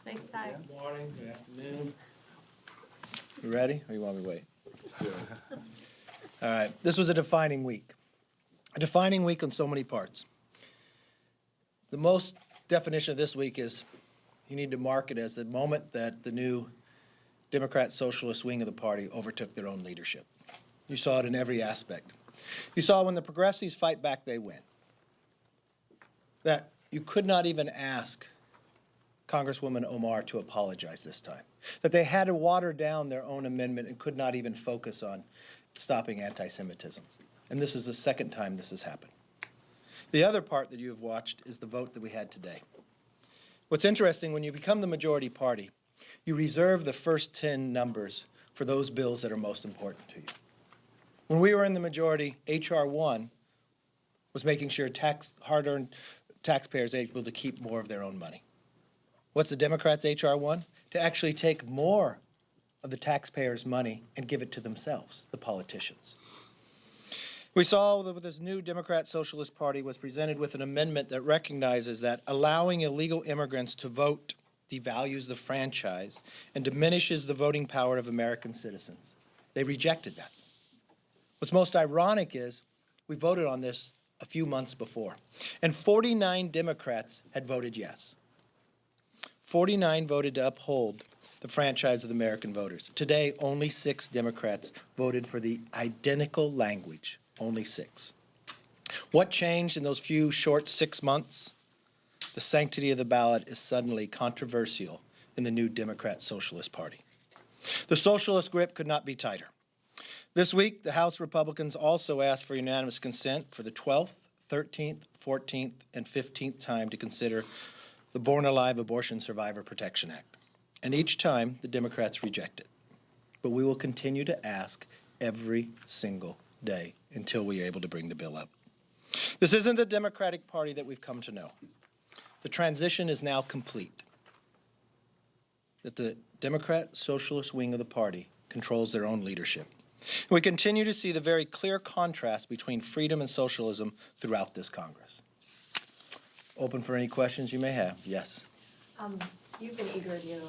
Thanks, Ty. Good morning, good afternoon. You ready, or you want me to wait? All right, this was a defining week. A defining week on so many parts. The most definition of this week is you need to mark it as the moment that the new Democrat socialist wing of the party overtook their own leadership. You saw it in every aspect. You saw when the progressives fight back, they win. That you could not even ask Congresswoman Omar to apologize this time. That they had to water down their own amendment and could not even focus on stopping anti-Semitism. And this is the second time this has happened. The other part that you have watched is the vote that we had today. What's interesting, when you become the majority party, you reserve the first 10 numbers for those bills that are most important to you. When we were in the majority, H.R. 1 was making sure hard-earned taxpayers are able to keep more of their own money. What's the Democrats' H.R. 1? To actually take more of the taxpayers' money and give it to themselves, the politicians. We saw that this new Democrat Socialist Party was presented with an amendment that recognizes that allowing illegal immigrants to vote devalues the franchise and diminishes the voting power of American citizens. They rejected that. What's most ironic is we voted on this a few months before, and 49 Democrats had voted yes. 49 voted to uphold the franchise of the American voters. Today, only 6 Democrats voted for the identical language, only 6. What changed in those few short 6 months? The sanctity of the ballot is suddenly controversial in the new Democrat Socialist Party. The socialist grip could not be tighter. This week, the House Republicans also asked for unanimous consent for the 12th, 13th, 14th, and 15th time to consider the Born Alive Abortion Survivor Protection Act. And each time, the Democrats reject it. But we will continue to ask every single day until we are able to bring the bill up. This isn't the Democratic Party that we've come to know. The transition is now complete. That the Democrat Socialist wing of the party controls their own leadership. We continue to see the very clear contrast between freedom and socialism throughout this Congress. Open for any questions you may have. Yes. You've been eager to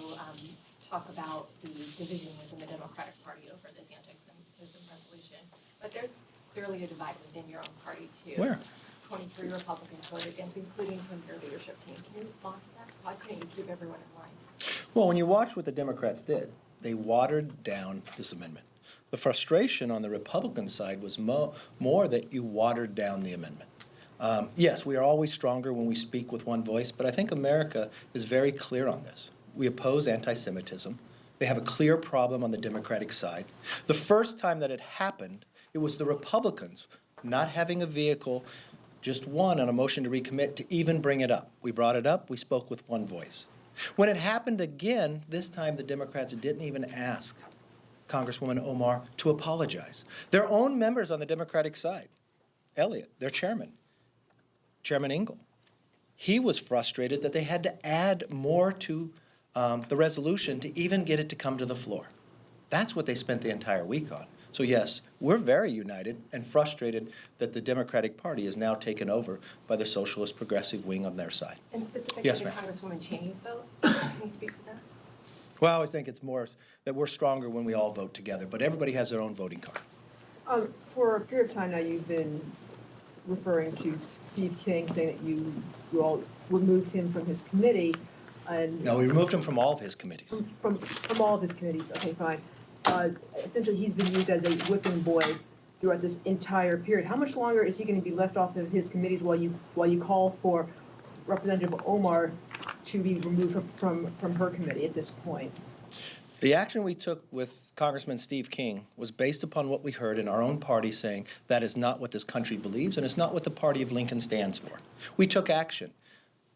talk about the division within the Democratic Party over this anti-Semitism resolution, but there's clearly a divide within your own party too. Where? 23 Republicans voted against, including from your leadership team. Can you respond to that? Why couldn't you keep everyone in line? Well, when you watch what the Democrats did, they watered down this amendment. The frustration on the Republican side was more that you watered down the amendment. Yes, we are always stronger when we speak with one voice, but I think America is very clear on this. We oppose anti-Semitism. They have a clear problem on the Democratic side. The first time that it happened, it was the Republicans not having a vehicle, just one on a motion to recommit, to even bring it up. We brought it up. We spoke with one voice. When it happened again, this time the Democrats didn't even ask Congresswoman Omar to apologize. Their own members on the Democratic side, Elliott, their chairman, Chairman Engel, he was frustrated that they had to add more to the resolution to even get it to come to the floor. That's what they spent the entire week on. So yes, we're very united and frustrated that the Democratic Party is now taken over by the socialist progressive wing on their side. And specifically yes, to ma'am. Congresswoman Cheney's vote, can you speak to that? Well, I always think it's more that we're stronger when we all vote together, but everybody has their own voting card. For a period of time now, you've been referring to Steve King, saying that you all removed him from his committee. And no, we removed him from all of his committees. From all of his committees, okay, fine. Essentially, he's been used as a whipping boy throughout this entire period. How much longer is he going to be left off of his committees while you call for Representative Omar to be removed from her committee at this point? The action we took with Congressman Steve King was based upon what we heard in our own party saying that is not what this country believes and it's not what the party of Lincoln stands for. We took action.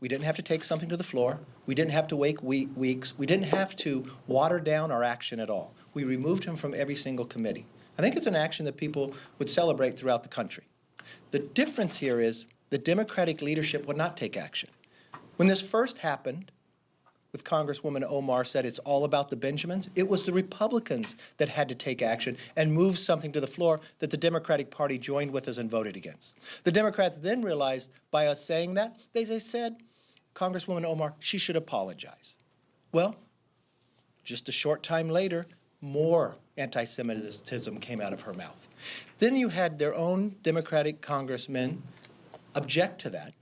We didn't have to take something to the floor. We didn't have to wait weeks. We didn't have to water down our action at all. We removed him from every single committee. I think it's an action that people would celebrate throughout the country. The difference here is the Democratic leadership would not take action. When this first happened, with Congresswoman Omar said it's all about the Benjamins, it was the Republicans that had to take action and move something to the floor that the Democratic Party joined with us and voted against. The Democrats then realized by us saying that, they said, Congresswoman Omar, she should apologize. Well, just a short time later, more anti-Semitism came out of her mouth. Then you had their own Democratic congressmen object to that.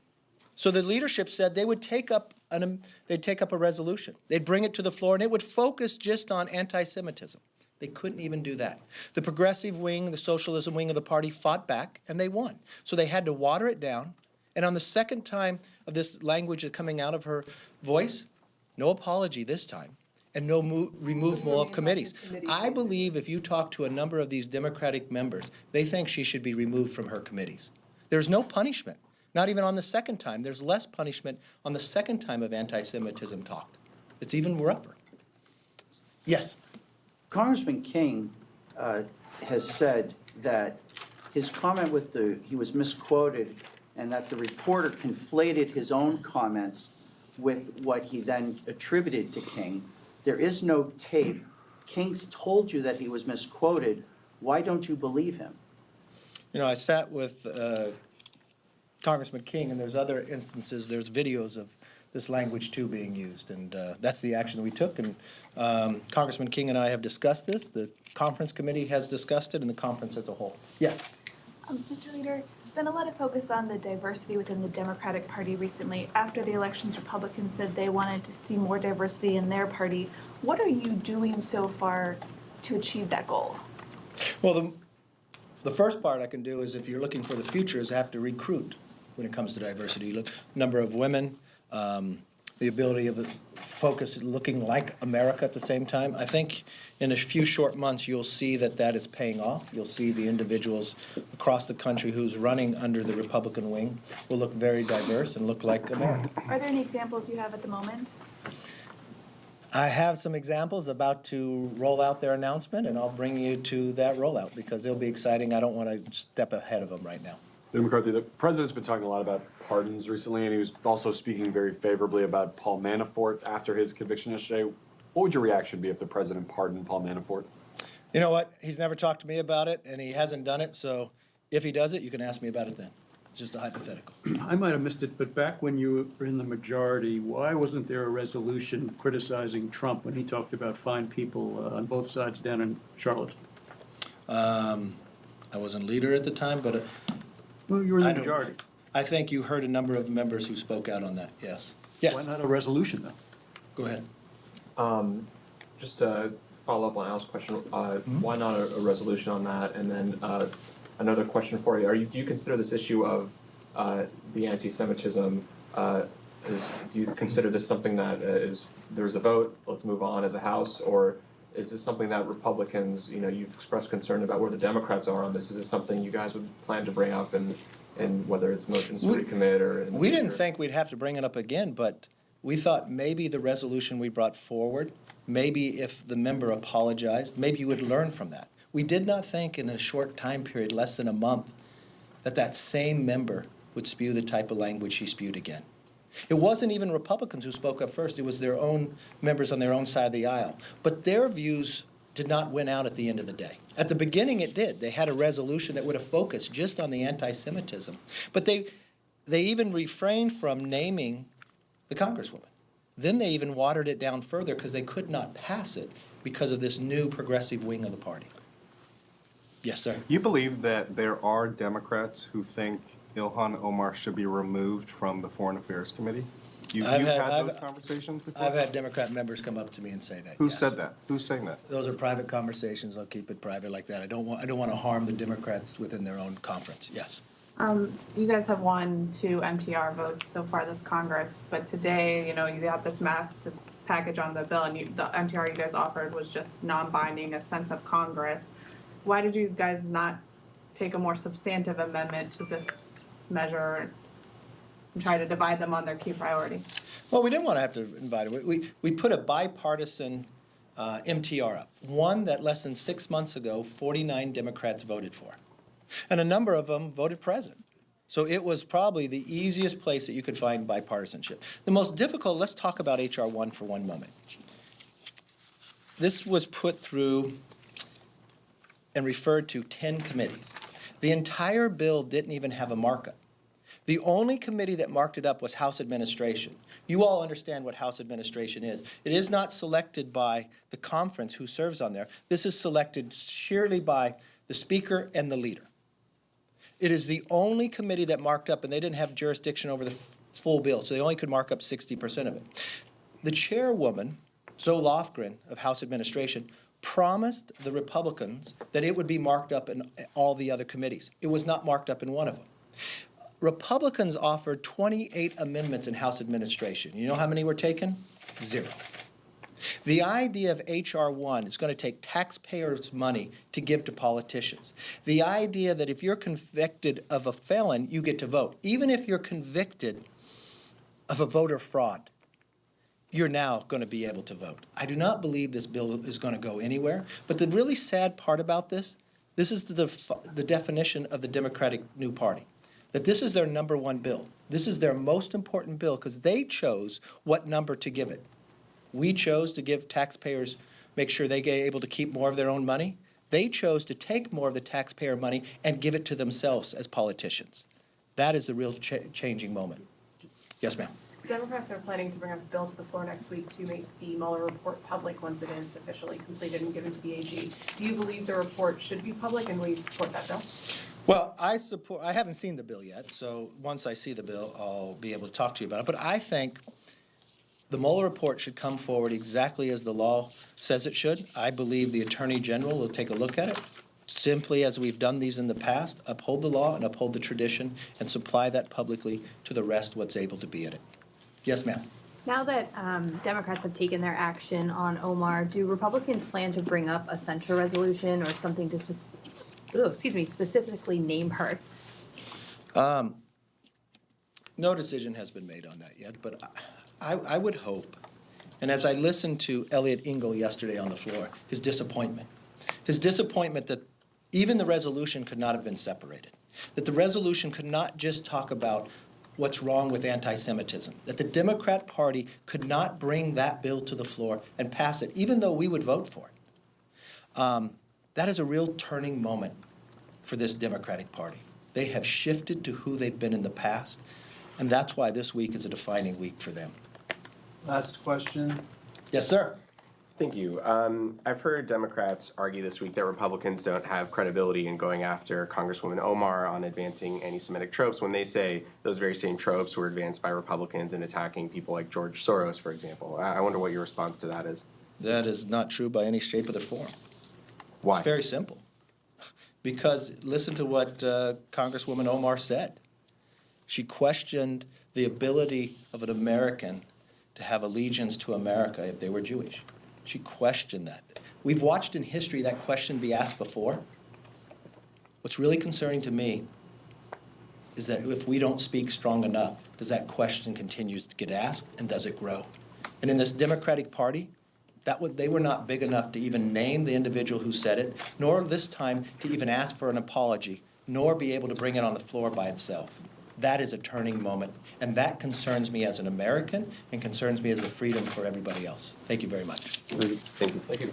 So the leadership said they would take up a resolution. They'd bring it to the floor, and it would focus just on anti-Semitism. They couldn't even do that. The progressive wing, the socialism wing of the party fought back, and they won. So they had to water it down. And on the second time of this language coming out of her voice, no apology this time, and no removal of committees. I believe if you talk to a number of these Democratic members, they think she should be removed from her committees. There's no punishment, not even on the second time. There's less punishment on the second time of anti-Semitism talked. It's even rougher. Yes? Congressman King has said that his comment he was misquoted and that the reporter conflated his own comments with what he then attributed to King. There is no tape. King's told you that he was misquoted. Why don't you believe him? You know, I sat with Congressman King, and there's other instances, there's videos of this language too being used, and that's the action that we took. And Congressman King and I have discussed this. The conference committee has discussed it, and the conference as a whole. Yes? Mr. Leader, there's been a lot of focus on the diversity within the Democratic Party recently. After the elections, Republicans said they wanted to see more diversity in their party. What are you doing so far to achieve that goal? Well, the first part I can do is, if you're looking for the future, is have to recruit when it comes to diversity. Look, number of women, the ability of the focus looking like America at the same time. I think in a few short months you'll see that that is paying off. You'll see the individuals across the country who's running under the Republican wing will look very diverse and look like America. Are there any examples you have at the moment? I have some examples about to roll out their announcement, and I'll bring you to that rollout because they'll be exciting. I don't want to step ahead of them right now. Senator McCarthy, the president's been talking a lot about pardons recently, and he was also speaking very favorably about Paul Manafort after his conviction yesterday. What would your reaction be if the president pardoned Paul Manafort? You know what? He's never talked to me about it, and he hasn't done it, so if he does it, you can ask me about it then. It's just a hypothetical. I might have missed it, but back when you were in the majority, why wasn't there a resolution criticizing Trump when he talked about fine people on both sides down in Charlotte? I wasn't leader at the time, but Well, you were in the majority. I think you heard a number of members who spoke out on that, yes. Yes, Why not a resolution, though? go ahead. Just to follow up on Al's question, why not a resolution on that? And then another question for you: do you consider this issue of the anti-Semitism? Do you consider this something that there's a vote, let's move on as a House, or is this something that Republicans, you've expressed concern about where the Democrats are on this? Is this something you guys would plan to bring up, and whether it's motions to recommit or? We didn't think we'd have to bring it up again, but we thought maybe the resolution we brought forward, maybe if the member apologized, maybe you would learn from that. We did not think in a short time period, less than a month, that same member would spew the type of language she spewed again. It wasn't even Republicans who spoke up first. It was their own members on their own side of the aisle. But their views did not win out at the end of the day. At the beginning, it did. They had a resolution that would have focused just on the anti-Semitism. But they even refrained from naming the Congresswoman. Then they even watered it down further because they could not pass it because of this new progressive wing of the party. Yes, sir. You believe that there are Democrats who think Ilhan Omar should be removed from the Foreign Affairs Committee? You've had those conversations before? I've had Democrat members come up to me and say that. Who yes. said that? Who's saying that? Those are private conversations. I'll keep it private like that. I don't want to harm the Democrats within their own conference. Yes. You guys have won 2 MTR votes so far this Congress, but today, you got this massive package on the bill, and the MTR you guys offered was just non-binding, a sense of Congress. Why did you guys not take a more substantive amendment to this measure and try to divide them on their key priority? Well, we didn't want to have to invite it. We put a bipartisan MTR up, one that less than 6 months ago, 49 Democrats voted for. And a number of them voted present. So it was probably the easiest place that you could find bipartisanship. The most difficult, let's talk about H.R. 1 for one moment. This was put through and referred to 10 committees. The entire bill didn't even have a markup. The only committee that marked it up was House Administration. You all understand what House Administration is. It is not selected by the conference who serves on there. This is selected sheerly by the Speaker and the Leader. It is the only committee that marked up, and they didn't have jurisdiction over the full bill, so they only could mark up 60% of it. The chairwoman, Zoe Lofgren of House Administration, promised the Republicans that it would be marked up in all the other committees. It was not marked up in one of them. Republicans offered 28 amendments in House Administration. You know how many were taken? 0. The idea of H.R. 1 is going to take taxpayers' money to give to politicians. The idea that if you're convicted of a felon, you get to vote. Even if you're convicted of a voter fraud, you're now going to be able to vote. I do not believe this bill is going to go anywhere. But the really sad part about this is the definition of the Democratic New Party, that this is their #1 bill. This is their most important bill because they chose what number to give it. We chose to give taxpayers, make sure they get able to keep more of their own money. They chose to take more of the taxpayer money and give it to themselves as politicians. That is the real changing moment. Yes, ma'am. Democrats are planning to bring up a bill to the floor next week to make the Mueller report public once it is officially completed and given to the AG. Do you believe the report should be public, and will you support that bill? Well, I haven't seen the bill yet, so once I see the bill, I'll be able to talk to you about it. But I think the Mueller report should come forward exactly as the law says it should. I believe the Attorney General will take a look at it, simply as we've done these in the past, uphold the law and uphold the tradition, and supply that publicly to the rest what's able to be in it. Yes, ma'am. Now that Democrats have taken their action on Omar, do Republicans plan to bring up a censure resolution or something to specifically name her? No decision has been made on that yet, but I would hope, and as I listened to Elliot Engel yesterday on the floor, his disappointment that even the resolution could not have been separated, that the resolution could not just talk about what's wrong with anti-Semitism, that the Democrat Party could not bring that bill to the floor and pass it, even though we would vote for it. That is a real turning moment for this Democratic Party. They have shifted to who they've been in the past, and that's why this week is a defining week for them. Last question. Yes, sir. Thank you. I've heard Democrats argue this week that Republicans don't have credibility in going after Congresswoman Omar on advancing anti-Semitic tropes when they say those very same tropes were advanced by Republicans in attacking people like George Soros, for example. I wonder what your response to that is. That is not true by any shape of the form. Why? It's very simple. Because listen to what Congresswoman Omar said. She questioned the ability of an American to have allegiance to America if they were Jewish. She questioned that. We've watched in history that question be asked before. What's really concerning to me is that if we don't speak strong enough, does that question continue to get asked, and does it grow? And in this Democratic Party, they were not big enough to even name the individual who said it, nor this time to even ask for an apology, nor be able to bring it on the floor by itself. That is a turning moment, and that concerns me as an American and concerns me as a freedom for everybody else. Thank you very much. Thank you. Thank you.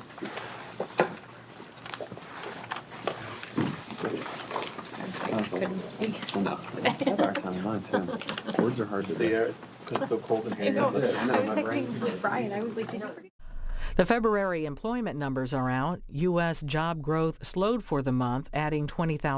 Couldn't speak. No, I have a hard time in mine too. Words are hard to say. It's so cold in here. I was texting Brian. I was like, did you forget? The February employment numbers are out. U.S. job growth slowed for the month, adding 20,000